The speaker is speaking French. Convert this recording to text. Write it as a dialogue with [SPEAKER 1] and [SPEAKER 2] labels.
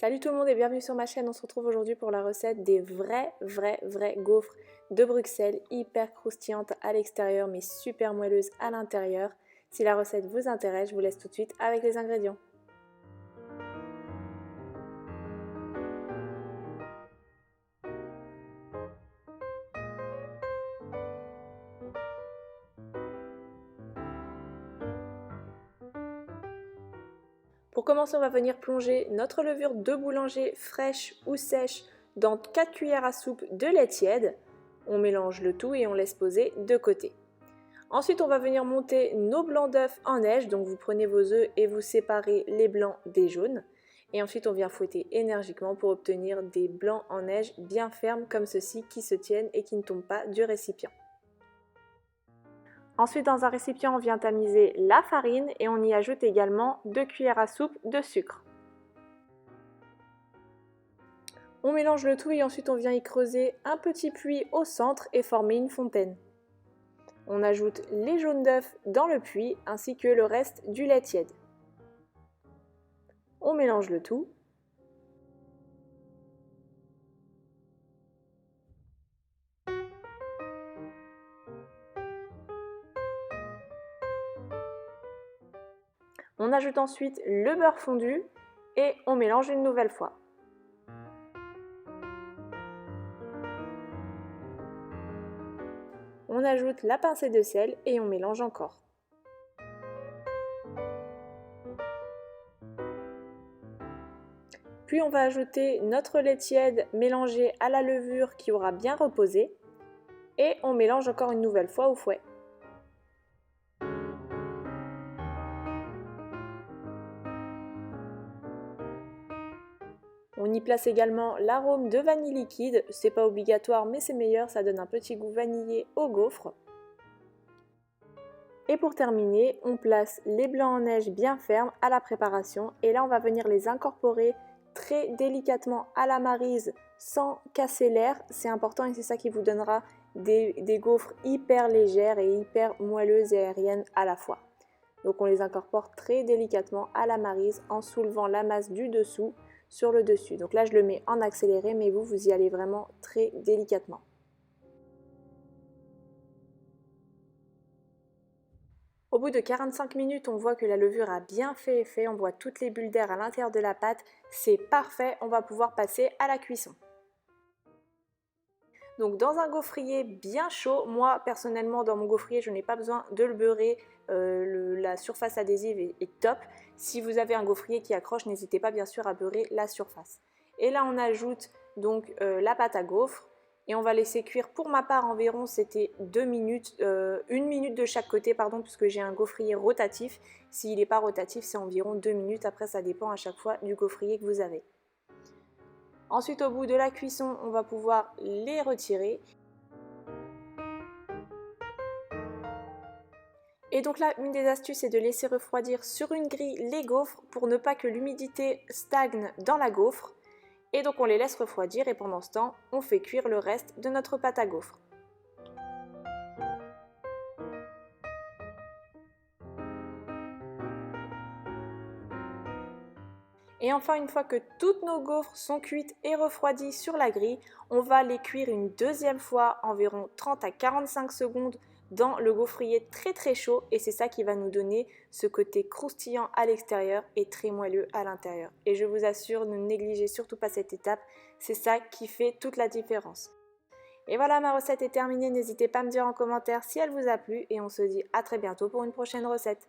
[SPEAKER 1] Salut tout le monde et bienvenue sur ma chaîne. On se retrouve aujourd'hui pour la recette des vrais gaufres de Bruxelles, hyper croustillantes à l'extérieur mais super moelleuses à l'intérieur. Si la recette vous intéresse, je vous laisse tout de suite avec les ingrédients. Pour commencer, on va venir plonger notre levure de boulanger fraîche ou sèche dans 4 cuillères à soupe de lait tiède. On mélange le tout et on laisse poser de côté. Ensuite, on va venir monter nos blancs d'œufs en neige. Donc vous prenez vos œufs et vous séparez les blancs des jaunes. Et ensuite, on vient fouetter énergiquement pour obtenir des blancs en neige bien fermes comme ceci qui se tiennent et qui ne tombent pas du récipient. Ensuite, dans un récipient, on vient tamiser la farine et on y ajoute également 2 cuillères à soupe de sucre. On mélange le tout et ensuite on vient y creuser un petit puits au centre et former une fontaine. On ajoute les jaunes d'œufs dans le puits ainsi que le reste du lait tiède. On mélange le tout. On ajoute ensuite le beurre fondu et on mélange une nouvelle fois. On ajoute la pincée de sel et on mélange encore. Puis on va ajouter notre lait tiède mélangé à la levure qui aura bien reposé et on mélange encore une nouvelle fois au fouet. On y place également l'arôme de vanille liquide, c'est pas obligatoire mais c'est meilleur, ça donne un petit goût vanillé au gaufre. Et pour terminer, on place les blancs en neige bien fermes à la préparation et là on va venir les incorporer très délicatement à la maryse sans casser l'air, c'est important et c'est ça qui vous donnera des gaufres hyper légères et hyper moelleuses et aériennes à la fois. Donc on les incorpore très délicatement à la maryse en soulevant la masse du dessous sur le dessus. Donc là je le mets en accéléré mais vous y allez vraiment très délicatement. Au bout de 45 minutes, on voit que la levure a bien fait effet, on voit toutes les bulles d'air à l'intérieur de la pâte, c'est parfait, on va pouvoir passer à la cuisson. Donc dans un gaufrier bien chaud, moi personnellement dans mon gaufrier je n'ai pas besoin de le beurrer, la surface adhésive est top. Si vous avez un gaufrier qui accroche, n'hésitez pas bien sûr à beurrer la surface. Et là on ajoute donc la pâte à gaufres et on va laisser cuire, pour ma part environ c'était 2 minutes, 1 minute de chaque côté pardon, puisque j'ai un gaufrier rotatif. S'il n'est pas rotatif c'est environ 2 minutes, après ça dépend à chaque fois du gaufrier que vous avez. Ensuite, au bout de la cuisson, on va pouvoir les retirer. Et donc là, une des astuces est de laisser refroidir sur une grille les gaufres pour ne pas que l'humidité stagne dans la gaufre. Et donc on les laisse refroidir et pendant ce temps, on fait cuire le reste de notre pâte à gaufres. Et enfin, une fois que toutes nos gaufres sont cuites et refroidies sur la grille, on va les cuire une deuxième fois, environ 30 à 45 secondes dans le gaufrier très chaud et c'est ça qui va nous donner ce côté croustillant à l'extérieur et très moelleux à l'intérieur. Et je vous assure, ne négligez surtout pas cette étape, c'est ça qui fait toute la différence. Et voilà, ma recette est terminée, n'hésitez pas à me dire en commentaire si elle vous a plu et on se dit à très bientôt pour une prochaine recette.